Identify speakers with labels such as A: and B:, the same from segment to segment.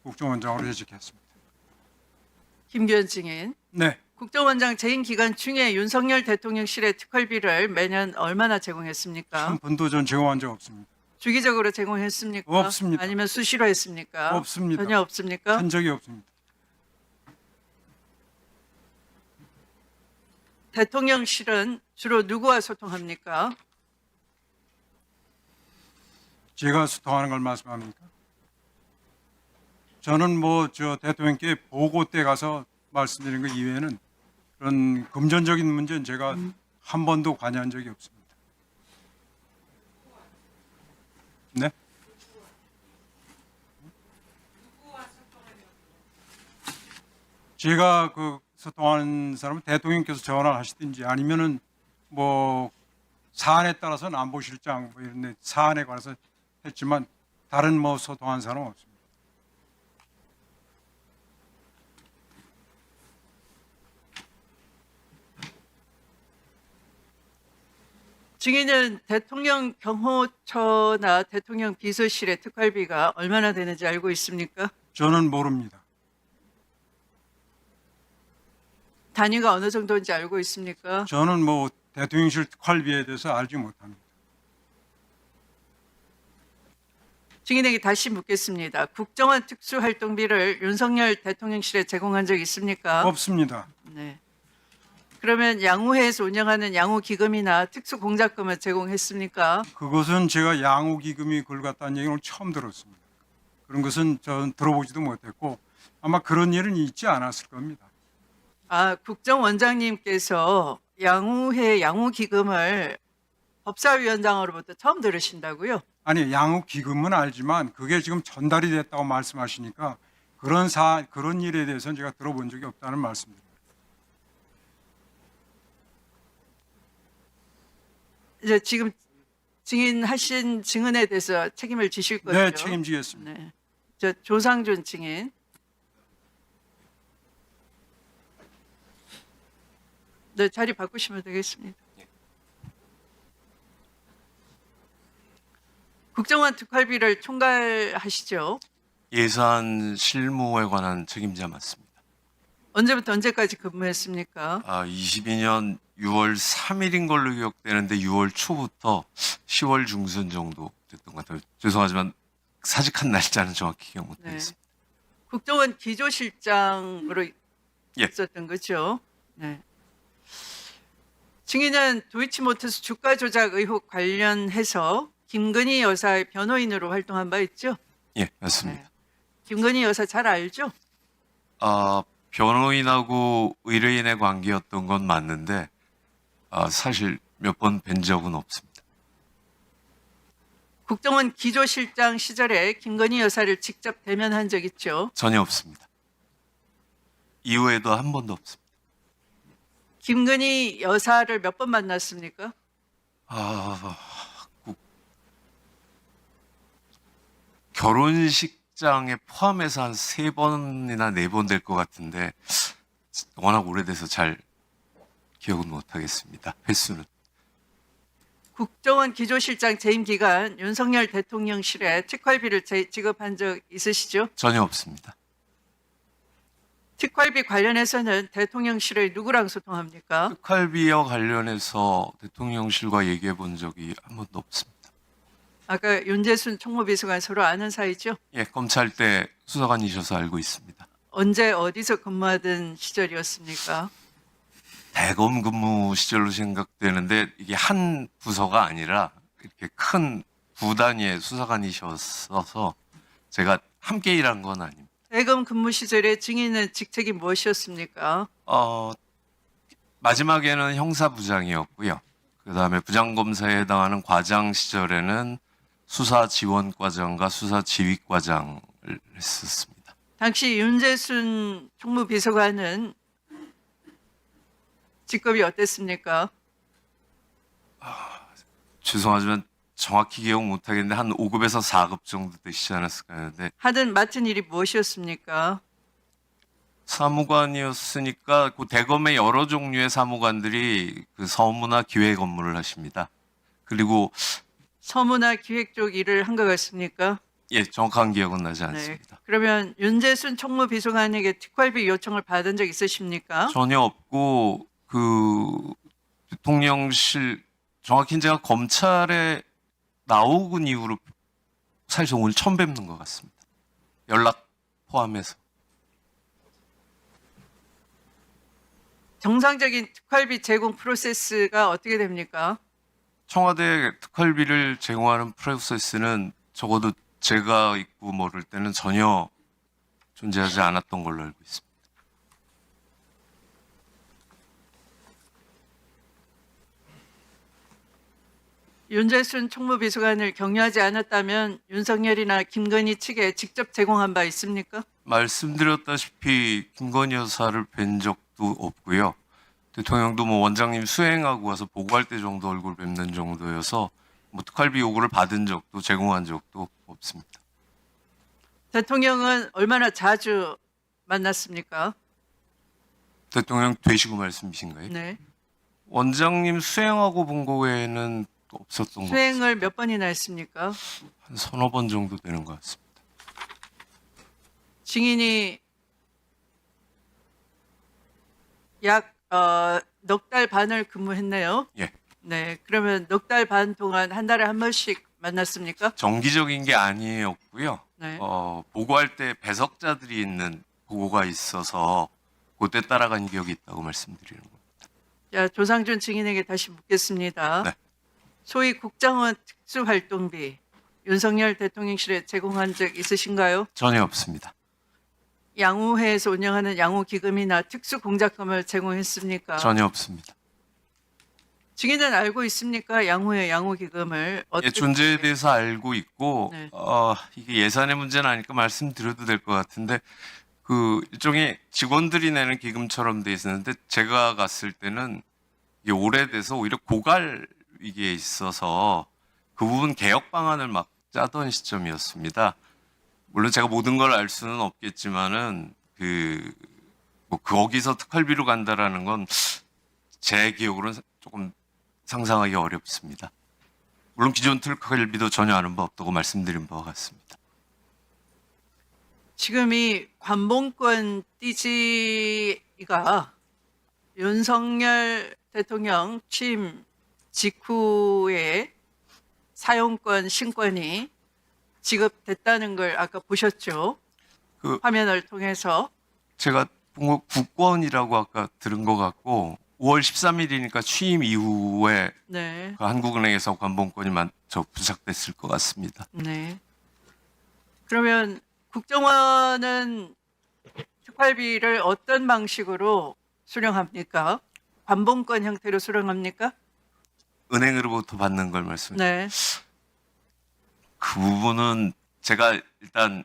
A: 국정원장으로 해직했습니다.
B: 김규현 증인.
A: 네,
B: 국정원장 재임 기간 중에 윤석열 대통령실의 특활비를 매년 얼마나 제공했습니까?
A: 한 번도 전 제공한 적 없습니다.
B: 주기적으로 제공했습니까?
A: 없습니다.
B: 아니면 수시로 했습니까?
A: 없습니다.
B: 전혀 없습니까?
A: 한 적이 없습니다.
B: 대통령실은 주로 누구와 소통합니까?
A: 제가 소통하는 걸 말씀합니까? 저는 대통령께 보고 때 가서 말씀드린 것 이외에는 그런 금전적인 문제는 제가 한 번도 관여한 적이 없습니다. 네? 제가 소통하는 사람은 대통령께서 전화를 하시든지 아니면은 사안에 따라서는 안보실장 이런 데 사안에 관해서 했지만 다른 소통한 사람은 없습니다.
B: 증인은 대통령 경호처나 대통령 비서실의 특활비가 얼마나 되는지 알고 있습니까?
A: 저는 모릅니다.
B: 단위가 어느 정도인지 알고 있습니까?
A: 저는 대통령실 특활비에 대해서 알지 못합니다.
B: 증인에게 다시 묻겠습니다. 국정원 특수활동비를 윤석열 대통령실에 제공한 적 있습니까?
A: 없습니다.
B: 네. 그러면 양우회에서 운영하는 양우기금이나 특수공작금을 제공했습니까?
A: 그것은 제가 양호기금이 그걸 갖다는 얘기를 처음 들었습니다. 그런 것은 저는 들어보지도 못했고 아마 그런 일은 있지 않았을 겁니다.
B: 국정원장님께서 양우회 양우기금을 법사위원장으로부터 처음 들으신다고요?
A: 아니, 양호기금은 알지만 그게 지금 전달이 됐다고 말씀하시니까 그런 일에 대해서는 제가 들어본 적이 없다는 말씀입니다.
B: 이제 지금 증인하신 증언에 대해서 책임을 지실 거죠?
A: 네, 책임지겠습니다.
B: 네. 조상준 증인. 네, 자리 바꾸시면 되겠습니다. 국정원 특활비를 총괄하시죠?
C: 예산 실무에 관한 책임자 맞습니다.
B: 언제부터 언제까지 근무했습니까?
C: 22년 6월 3일인 걸로 기억되는데 6월 초부터 10월 중순 정도 됐던 것 같아요. 죄송하지만 사직한 날짜는 정확히 기억 못하겠습니다.
B: 국정원 기조실장으로
C: 예.
B: 있었던 거죠? 네. 증인은 도이치모터스 주가 조작 의혹 관련해서 김건희 여사의 변호인으로 활동한 바 있죠?
C: 예, 맞습니다.
B: 네. 김건희 여사 잘 알죠?
C: 변호인하고 의뢰인의 관계였던 건 맞는데 사실 몇 번 뵌 적은 없습니다.
B: 국정원 기조실장 시절에 김건희 여사를 직접 대면한 적 있죠?
C: 전혀 없습니다. 이후에도 한 번도 없습니다.
B: 김건희 여사를 몇 번 만났습니까?
C: 결혼식장에 포함해서 한 3번이나 4번 될 것 같은데 워낙 오래돼서 잘 기억은 못하겠습니다. 횟수는.
B: 국정원 기조실장 재임 기간 윤석열 대통령실에 특활비를 지급한 적 있으시죠?
C: 전혀 없습니다.
B: 특활비 관련해서는 대통령실의 누구랑 소통합니까?
C: 특활비와 관련해서 대통령실과 얘기해 본 적이 한 번도 없습니다.
B: 아까 윤재순 총무비서관 서로 아는 사이죠?
C: 예, 검찰 때 수사관이셔서 알고 있습니다.
B: 언제 어디서 근무하던 시절이었습니까?
C: 대검 근무 시절로 생각되는데 이게 한 부서가 아니라 이렇게 큰 부 단위의 수사관이셨어서 제가 함께 일한 건 아닙니다.
B: 대검 근무 시절에 증인은 직책이 무엇이었습니까?
C: 마지막에는 형사부장이었고요. 그다음에 부장검사에 해당하는 과장 시절에는 수사지원과장과 수사지휘과장을 했었습니다.
B: 당시 윤재순 총무비서관은 직급이 어땠습니까?
C: 죄송하지만 정확히 기억 못하겠는데 한 5급에서 4급 정도 되시지 않았을까 하는데
B: 맡은 일이 무엇이었습니까?
C: 사무관이었으니까 그 대검의 여러 종류의 사무관들이 그 서무나 기획 업무를 하십니다. 그리고
B: 서무나 기획 쪽 일을 한 것 같습니까?
C: 예, 정확한 기억은 나지
B: 네.
C: 않습니다.
B: 그러면 윤재순 총무비서관에게 특활비 요청을 받은 적 있으십니까?
C: 전혀 없고 그 대통령실 정확히 제가 검찰에 나오군 이후로 사실 오늘 처음 뵙는 것 같습니다. 연락 포함해서.
B: 정상적인 특활비 제공 프로세스가 어떻게 됩니까?
C: 청와대 특활비를 제공하는 프로세스는 적어도 제가 있고 모를 때는 전혀 존재하지 않았던 걸로 알고 있습니다.
B: 윤재순 총무비서관을 격려하지 않았다면 윤석열이나 김건희 측에 직접 제공한 바 있습니까?
C: 말씀드렸다시피 김건희 여사를 뵌 적도 없고요. 대통령도 뭐 원장님 수행하고 와서 보고할 때 정도 얼굴 뵙는 정도여서 뭐 특활비 요구를 받은 적도 제공한 적도 없습니다.
B: 대통령은 얼마나 자주 만났습니까?
C: 대통령 되시고 말씀이신가요?
B: 네.
C: 원장님 수행하고 본 거 외에는 없었던 것 같습니다.
B: 수행을 몇 번이나 했습니까?
C: 한 서너 번 정도 되는 것 같습니다.
B: 증인이 약 넉 달 반을 근무했네요.
C: 예.
B: 네. 그러면 넉 달 반 동안 한 달에 한 번씩 만났습니까?
C: 정기적인 게 아니었고요.
B: 네.
C: 보고할 때 배석자들이 있는 보고가 있어서 그때 따라간 기억이 있다고 말씀드리는 겁니다.
B: 자, 조상준 증인에게 다시 묻겠습니다.
C: 네.
B: 소위 국정원 특수활동비 윤석열 대통령실에 제공한 적 있으신가요?
C: 전혀 없습니다.
B: 양우회에서 운영하는 양우기금이나 특수공작금을 제공했습니까?
C: 전혀 없습니다.
B: 증인은 알고 있습니까? 양우회 양우기금을
C: 예,
B: 어떻게
C: 존재에 대해서 알고 있고
B: 네.
C: 이게 예산의 문제는 아니까 말씀드려도 될 것 같은데 그 일종의 직원들이 내는 기금처럼 돼 있었는데 제가 갔을 때는 이게 오래돼서 오히려 고갈 위기에 있어서 그 부분 개혁 방안을 막 짜던 시점이었습니다. 물론 제가 모든 걸 알 수는 없겠지만은 뭐 거기서 특활비로 간다라는 건 제 기억으로는 조금 상상하기 어렵습니다. 물론 기존 특활비도 전혀 아는 바 없다고 말씀드린 바와 같습니다.
B: 지금 이 관봉권 띠지가 윤석열 대통령 취임 직후에 사용권 신권이 지급됐다는 걸 아까 보셨죠?
C: 그
B: 화면을 통해서.
C: 제가 본 거 국권이라고 아까 들은 것 같고 5월 13일이니까 취임 이후에
B: 네.
C: 그 한국은행에서 관봉권이 부착됐을 것 같습니다.
B: 네. 그러면 국정원은 특활비를 어떤 방식으로 수령합니까? 관봉권 형태로 수령합니까?
C: 은행으로부터 받는 걸 말씀드립니다.
B: 네.
C: 그 부분은 제가 일단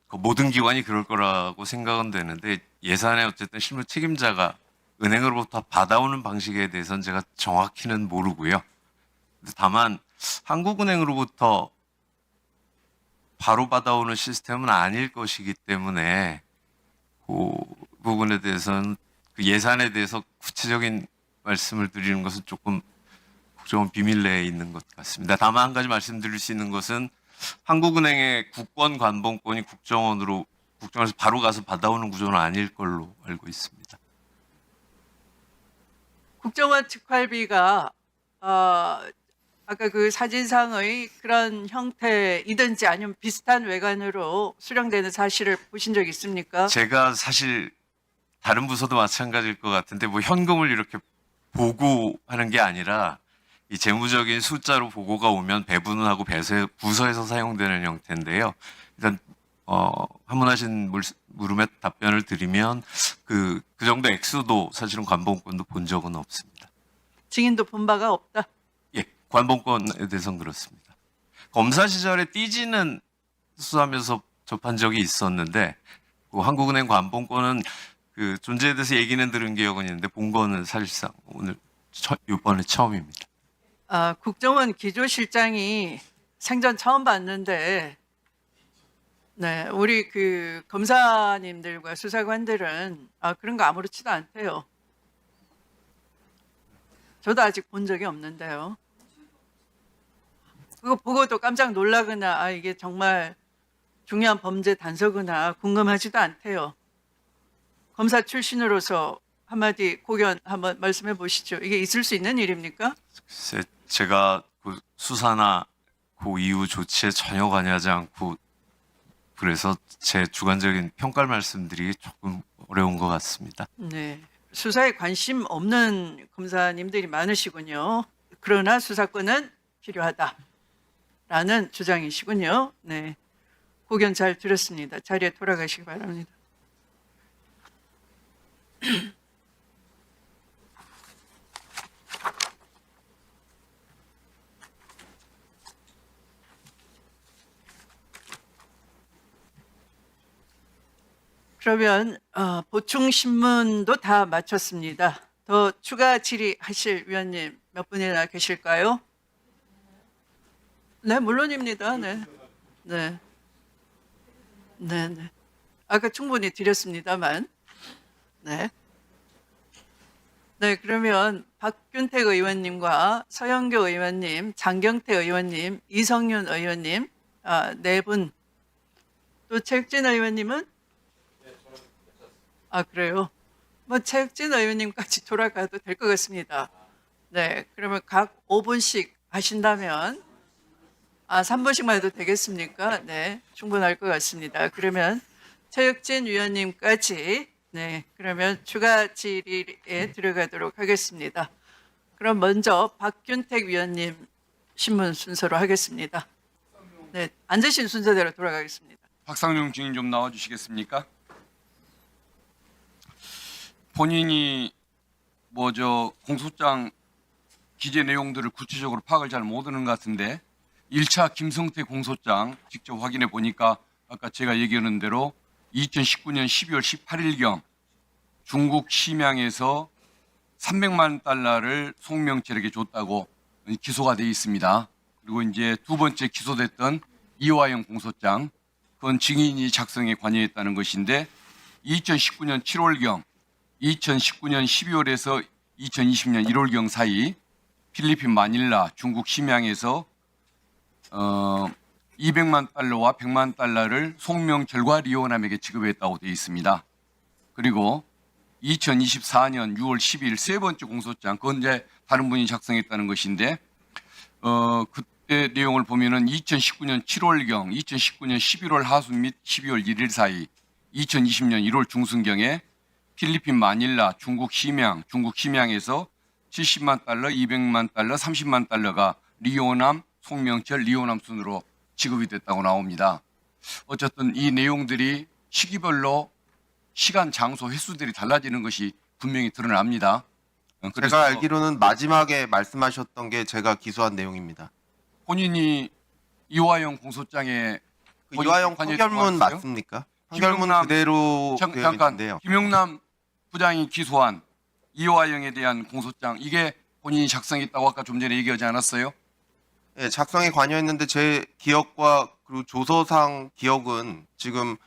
C: 그 모든 기관이 그럴 거라고 생각은 되는데 예산에 어쨌든 실무 책임자가 은행으로부터 받아오는 방식에 대해서는 제가 정확히는 모르고요. 다만 한국은행으로부터 바로 받아오는 시스템은 아닐 것이기 때문에 그 부분에 대해서는 그 예산에 대해서 구체적인 말씀을 드리는 것은 조금 국정원 비밀 내에 있는 것 같습니다. 다만 한 가지 말씀드릴 수 있는 것은 한국은행의 국권 관봉권이 국정원에서 바로 가서 받아오는 구조는 아닐 걸로 알고 있습니다.
B: 국정원 특활비가 아까 그 사진상의 그런 형태이든지 아니면 비슷한 외관으로 수령되는 사실을 보신 적 있습니까?
C: 제가 사실 다른 부서도 마찬가지일 것 같은데 뭐 현금을 이렇게 보고하는 게 아니라 이 재무적인 숫자로 보고가 오면 배분을 하고 부서에서 사용되는 형태인데요. 일단 한문하신 물음에 답변을 드리면 그 정도 액수도 사실은 관봉권도 본 적은 없습니다.
B: 증인도 본 바가 없다.
C: 예, 관봉권에 대해서는 그렇습니다. 검사 시절에 띠지는 수사하면서 접한 적이 있었는데 그 한국은행 관봉권은 그 존재에 대해서 얘기는 들은 기억은 있는데 본 거는 사실상 오늘 이번에 처음입니다.
B: 국정원 기조실장이 생전 처음 봤는데, 네, 우리 그 검사님들과 수사관들은 그런 거 아무렇지도 않대요. 저도 아직 본 적이 없는데요. 그거 보고도 깜짝 놀라거나 이게 정말 중요한 범죄 단서거나 궁금하지도 않대요. 검사 출신으로서 한마디 고견 한번 말씀해 보시죠. 이게 있을 수 있는 일입니까?
C: 글쎄, 제가 그 수사나 그 이후 조치에 전혀 관여하지 않고 그래서 제 주관적인 평가를 말씀드리기 조금 어려운 것 같습니다.
B: 네. 수사에 관심 없는 검사님들이 많으시군요. 그러나 수사권은 필요하다라는 주장이시군요. 네. 고견 잘 들었습니다. 자리에 돌아가시기 바랍니다. 그러면 보충 신문도 다 마쳤습니다. 더 추가 질의하실 위원님 몇 분이나 계실까요? 네, 물론입니다. 네, 네, 네, 네. 아까 충분히 드렸습니다만, 네, 네. 그러면 박균택 의원님과 서영교 의원님, 장경태 의원님, 이성윤 의원님, 네 분. 또 최혁진 의원님은? 아, 그래요? 뭐 최혁진 의원님까지 돌아가도 될 것 같습니다. 네, 그러면 각 5분씩 하신다면 3분씩만 해도 되겠습니까? 네, 충분할 것 같습니다. 그러면 최혁진 위원님까지 네, 그러면 추가 질의에 들어가도록 하겠습니다. 그럼 먼저 박균택 위원님 신문 순서로 하겠습니다. 네, 앉으신 순서대로 돌아가겠습니다.
D: 박상용 증인 좀 나와 주시겠습니까? 본인이 공소장 기재 내용들을 구체적으로 파악을 잘 못하는 것 같은데 1차 김성태 공소장 직접 확인해 보니까 아까 제가 얘기하는 대로 2019년 12월 18일경 중국 심양에서 300만 달러를 송명철에게 줬다고 기소가 되어 있습니다. 그리고 이제 두 번째 기소됐던 이화영 공소장, 그건 증인이 작성에 관여했다는 것인데 2019년 7월경, 2019년 12월에서 2020년 1월경 사이 필리핀 마닐라, 중국 심양에서 200만 달러와 100만 달러를 송명철과 리오남에게 지급했다고 되어 있습니다. 그리고 2024년 6월 10일 세 번째 공소장, 그건 이제 다른 분이 작성했다는 것인데 그때 내용을 보면은 2019년 7월경, 2019년 11월 하순 및 12월 1일 사이, 2020년 1월 중순경에 필리핀 마닐라, 중국 심양에서 70만 달러, 200만 달러, 30만 달러가 리오남, 송명철, 리오남 순으로 지급이 됐다고 나옵니다. 어쨌든 이 내용들이 시기별로 시간, 장소, 횟수들이 달라지는 것이 분명히 드러납니다. 그래서
E: 제가 알기로는 마지막에 말씀하셨던 게 제가 기소한 내용입니다.
D: 본인이 이화영 공소장에
E: 그 이화영
D: 관여했다고
E: 판결문
D: 하셨어요?
E: 맞습니까? 판결문
D: 김영남-
E: 그대로 되어
D: 잠깐
E: 있는데요.
D: 김영남 부장이 기소한 이화영에 대한 공소장, 이게 본인이 작성했다고 아까 좀 전에 얘기하지 않았어요?
E: 예, 작성에 관여했는데 제 기억과 그리고 조서상 기억은 지금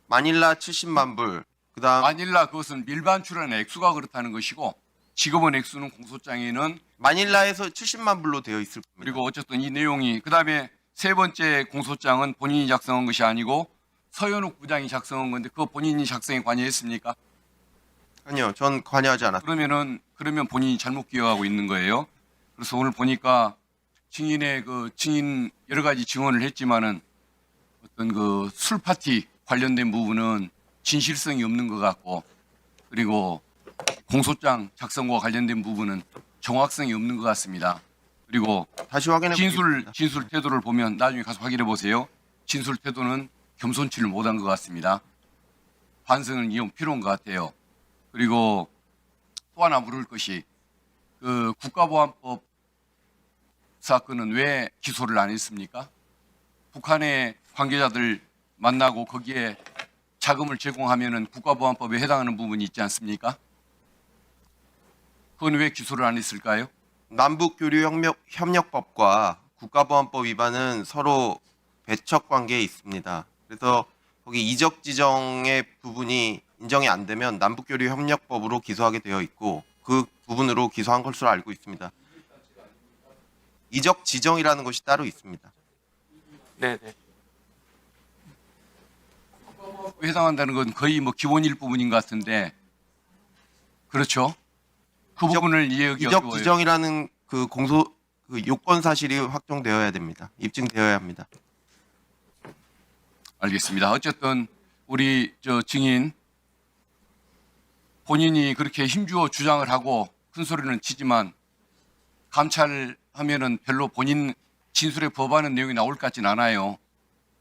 E: 마닐라 70만 불, 그다음
D: 마닐라 그것은 밀반 출연의 액수가 그렇다는 것이고 지급원 액수는 공소장에는,
E: 마닐라에서 70만 불로 되어 있을 겁니다.
D: 그리고 어쨌든 이 내용이, 그다음에 세 번째 공소장은 본인이 작성한 것이 아니고 서현욱 부장이 작성한 건데 그거 본인이 작성에 관여했습니까?
E: 아니요, 전 관여하지 않았습니다.
D: 그러면 본인이 잘못 기억하고 있는 거예요. 그래서 오늘 보니까 증인 여러 가지 증언을 했지만은 어떤 그 술 파티 관련된 부분은 진실성이 없는 것 같고, 그리고 공소장 작성과 관련된 부분은 정확성이 없는 것 같습니다. 그리고
E: 다시 확인해 보겠습니다.
D: 진술 태도를 보면 나중에 가서 확인해 보세요. 진술 태도는 겸손치를 못한 것 같습니다. 반성은 이용 필요한 것 같아요. 그리고 또 하나 물을 것이, 그 국가보안법 사건은 왜 기소를 안 했습니까? 북한의 관계자들 만나고 거기에 자금을 제공하면은 국가보안법에 해당하는 부분이 있지 않습니까? 그건 왜 기소를 안 했을까요?
E: 남북교류협력법과 국가보안법 위반은 서로 배척 관계에 있습니다. 그래서 거기 이적 지정의 부분이 인정이 안 되면 남북교류협력법으로 기소하게 되어 있고 그 부분으로 기소한 것으로 알고 있습니다. 이적 지정이라는 것이 따로 있습니다.
F: 네네.
D: 해당한다는 건 거의 뭐 기본일 부분인 것 같은데 그렇죠? 그 부분을 이해하기
E: 이적
D: 어려워요.
E: 지정이라는 그 요건 사실이 확정되어야 됩니다. 입증되어야 합니다.
D: 알겠습니다. 어쨌든 우리 저 증인 본인이 그렇게 힘주어 주장을 하고 큰 소리는 치지만 감찰하면은 별로 본인 진술에 부합하는 내용이 나올 것 같진 않아요.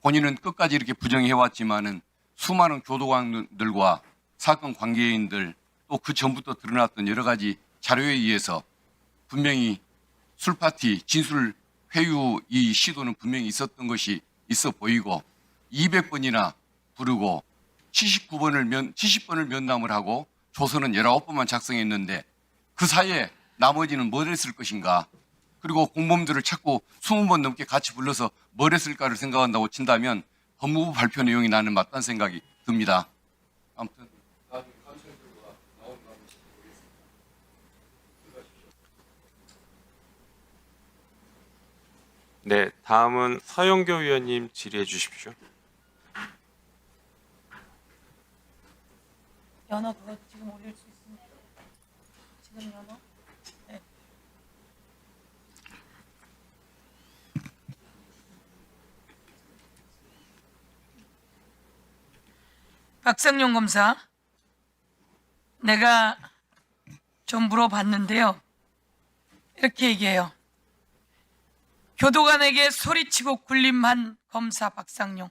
D: 본인은 끝까지 이렇게 부정해왔지만은 수많은 교도관들과 사건 관계인들 또 그 전부터 드러났던 여러 가지 자료에 의해서 분명히 술파티 진술 회유 이 시도는 분명히 있었던 것이 있어 보이고 200번이나 부르고 70번을 면담을 하고 조서는 19번만 작성했는데 그 사이에 나머지는 뭘 했을 것인가, 그리고 공범들을 자꾸 20번 넘게 같이 불러서 뭘 했을까를 생각한다고 친다면 법무부 발표 내용이 나는 맞다는 생각이 듭니다. 아무튼
F: 네, 다음은 서영교 위원님 질의해 주십시오.
G: 연어 그거 지금 올릴 수 있습니다. 지금 연어? 네. 박상용 검사, 내가 좀 물어봤는데요. 이렇게 얘기해요. 교도관에게 소리치고 군림한 검사 박상용.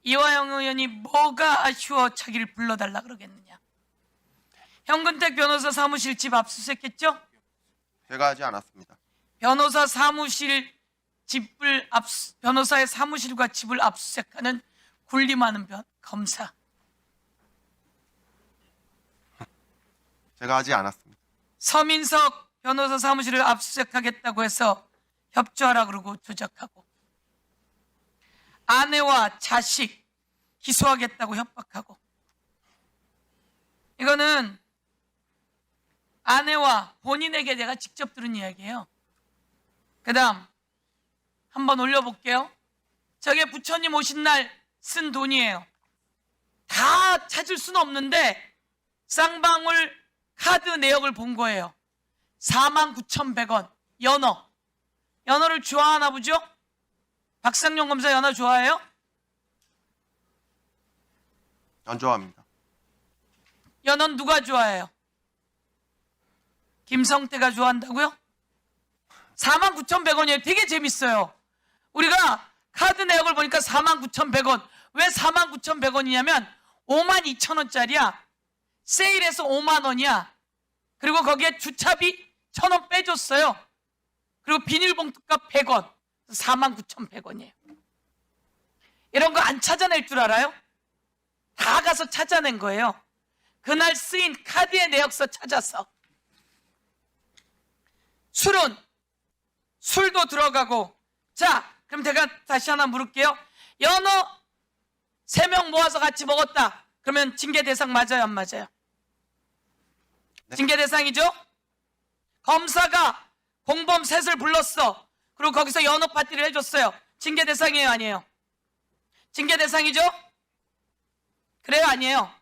G: 이화영 의원이 뭐가 아쉬워 자기를 불러달라 그러겠느냐. 현근택 변호사 사무실 집 압수수색했죠?
E: 제가 하지 않았습니다.
G: 변호사 사무실 집을 변호사의 사무실과 집을 압수수색하는 군림하는 검사.
E: 제가 하지 않았습니다.
G: 서민석 변호사 사무실을 압수수색하겠다고 해서 협조하라 그러고 조작하고, 아내와 자식 기소하겠다고 협박하고, 이거는 아내와 본인에게 내가 직접 들은 이야기예요. 그 다음 한번 올려볼게요. 저게 부처님 오신 날 쓴 돈이에요. 다 찾을 수는 없는데 쌍방울 카드 내역을 본 거예요. 49,100원. 연어를 좋아하나 보죠? 박상용 검사 연어 좋아해요?
E: 안 좋아합니다.
G: 연어는 누가 좋아해요? 김성태가 좋아한다고요? 49,100원이에요. 되게 재밌어요. 우리가 카드 내역을 보니까 49,100원. 왜 49,100원이냐면 52,000원짜리야. 세일해서 5만 원이야. 그리고 거기에 주차비 1,000원 빼줬어요. 그리고 비닐봉투값 100원. 49,100원이에요. 이런 거 안 찾아낼 줄 알아요? 다 가서 찾아낸 거예요. 그날 쓰인 카드의 내역서 찾아서. 술도 들어가고. 자, 그럼 제가 다시 하나 물을게요. 연어 3명 모아서 같이 먹었다. 그러면 징계 대상 맞아요, 안 맞아요?
E: 네.
G: 징계 대상이죠? 검사가 공범 셋을 불렀어. 그리고 거기서 연어 파티를 해줬어요. 징계 대상이에요, 아니에요? 징계 대상이죠? 그래요, 아니에요?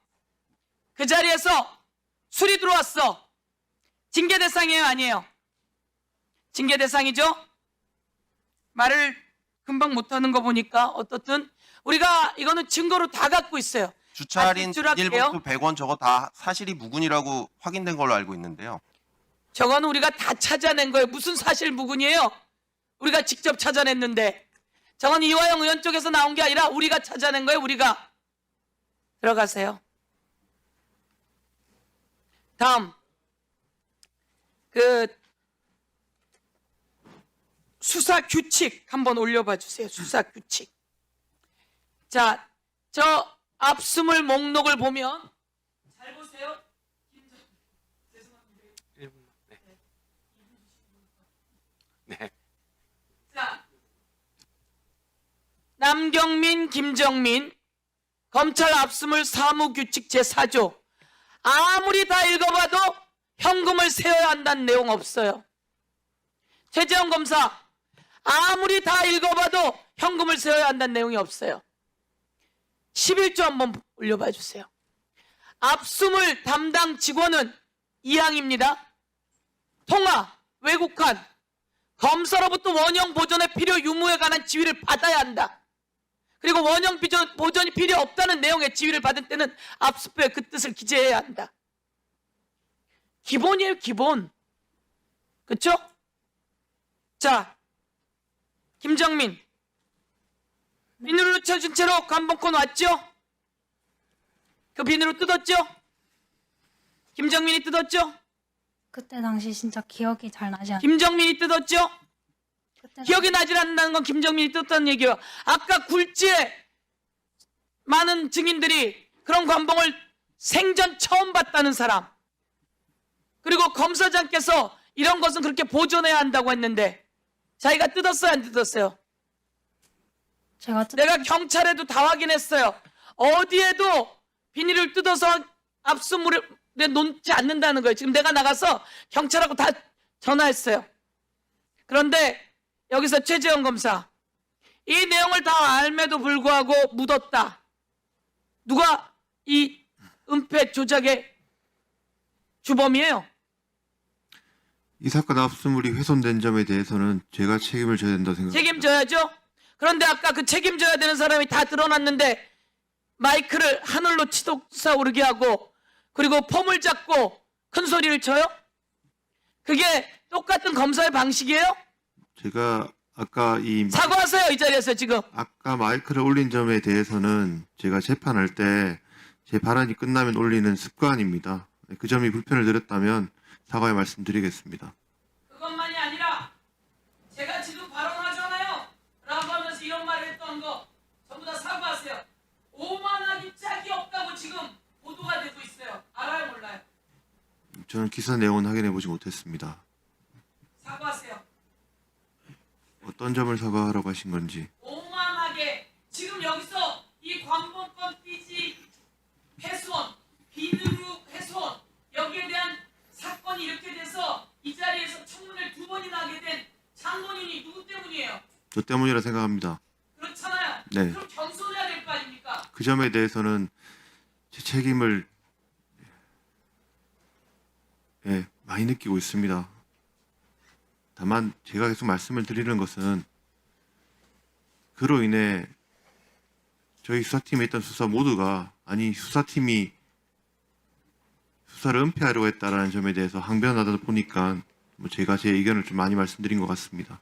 G: 그 자리에서 술이 들어왔어. 징계 대상이에요, 아니에요? 징계 대상이죠? 말을 금방 못하는 거 보니까 어떻든 우리가 이거는 증거로 다 갖고 있어요.
E: 주차 할인
G: 줄 할게요.
E: 비닐봉투 100원 저거 다 사실이 무근이라고 확인된 걸로 알고 있는데요.
G: 저거는 우리가 다 찾아낸 거예요. 무슨 사실 무근이에요? 우리가 직접 찾아냈는데. 저건 이화영 의원 쪽에서 나온 게 아니라 우리가 찾아낸 거예요. 우리가. 들어가세요. 다음. 수사 규칙 한번 올려봐 주세요. 수사 규칙. 자, 저 압수물 목록을 보면 잘 보세요.
F: 1분만. 네.
G: 자, 남경민, 김정민 검찰 압수물 사무규칙 제4조. 아무리 다 읽어봐도 현금을 세워야 한다는 내용 없어요. 최재형 검사, 아무리 다 읽어봐도 현금을 세워야 한다는 내용이 없어요. 11조 한번 올려봐 주세요. 압수물 담당 직원은 이항입니다. 통화, 외국환, 검사로부터 원형 보존의 필요 유무에 관한 지휘를 받아야 한다. 그리고 원형 보존이 필요 없다는 내용의 지휘를 받을 때는 압수표에 그 뜻을 기재해야 한다. 기본이에요, 기본. 그쵸? 자, 김정민. 비닐로 쳐준 채로 관봉권 왔죠? 그 비닐로 뜯었죠? 김정민이 뜯었죠?
H: 그때 당시 진짜 기억이 잘 나지 않아요.
G: 김정민이 뜯었죠?
H: 그때
G: 기억이 나질 않는다는 건 김정민이 뜯었다는 얘기예요. 아까 굴지에 많은 증인들이 그런 관봉을 생전 처음 봤다는 사람, 그리고 검사장께서 이런 것은 그렇게 보존해야 한다고 했는데 자기가 뜯었어요, 안 뜯었어요?
H: 제가
G: 내가 경찰에도 다 확인했어요. 어디에도 비닐을 뜯어서 압수물에 놓지 않는다는 거예요. 지금 내가 나가서 경찰하고 다 전화했어요. 그런데 여기서 최재형 검사, 이 내용을 다 알매도 불구하고 묻었다. 누가 이 은폐 조작의 주범이에요?
I: 이 사건 압수물이 훼손된 점에 대해서는 제가 책임을 져야 된다고 생각합니다.
G: 책임져야죠. 그런데 아까 그 책임져야 되는 사람이 다 드러났는데 마이크를 하늘로 치솟아오르게 하고 그리고 폼을 잡고 큰 소리를 쳐요? 그게 똑같은 검사의 방식이에요?
I: 제가 아까
G: 사과하세요, 이 자리에서 지금.
I: 아까 마이크를 올린 점에 대해서는 제가 재판할 때 제 발언이 끝나면 올리는 습관입니다. 그 점이 불편을 드렸다면 사과의 말씀드리겠습니다.
G: 그것만이 아니라 제가 지금 발언하잖아요 라고 하면서 이런 말을 했던 거 전부 다 사과하세요. 오만하기 짝이 없다고 지금 보도가 되고 있어요. 알아요, 몰라요?
I: 저는 기사 내용은 확인해 보지 못했습니다.
G: 사과하세요.
I: 어떤 점을 사과하라고 하신 건지.
G: 오만하게 지금 여기서 이 관봉권 띠지 훼손, 비누루 훼손, 여기에 대한 사건이 이렇게 돼서 이 자리에서 청문회를 2번이나 하게 된 장본인이 누구 때문이에요?
I: 저 때문이라 생각합니다.
G: 그렇잖아요.
I: 네.
G: 그럼 겸손해야 될 거 아닙니까?
I: 그 점에 대해서는 제 책임을 많이 느끼고 있습니다. 다만 제가 계속 말씀을 드리는 것은 그로 인해 저희 수사팀에 있던 수사 모두가 아니 수사팀이 수사를 은폐하려고 했다라는 점에 대해서 항변하다 보니까 뭐 제가 제 의견을 좀 많이 말씀드린 것 같습니다.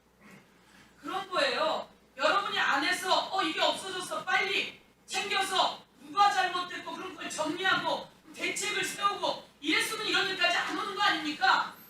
G: 그런 거예요. 여러분이 안에서 이게 없어졌어 빨리 챙겨서 누가 잘못됐고 그런 걸 정리하고 대책을 세우고 이랬으면 이런 일까지 안 오는 거 아닙니까?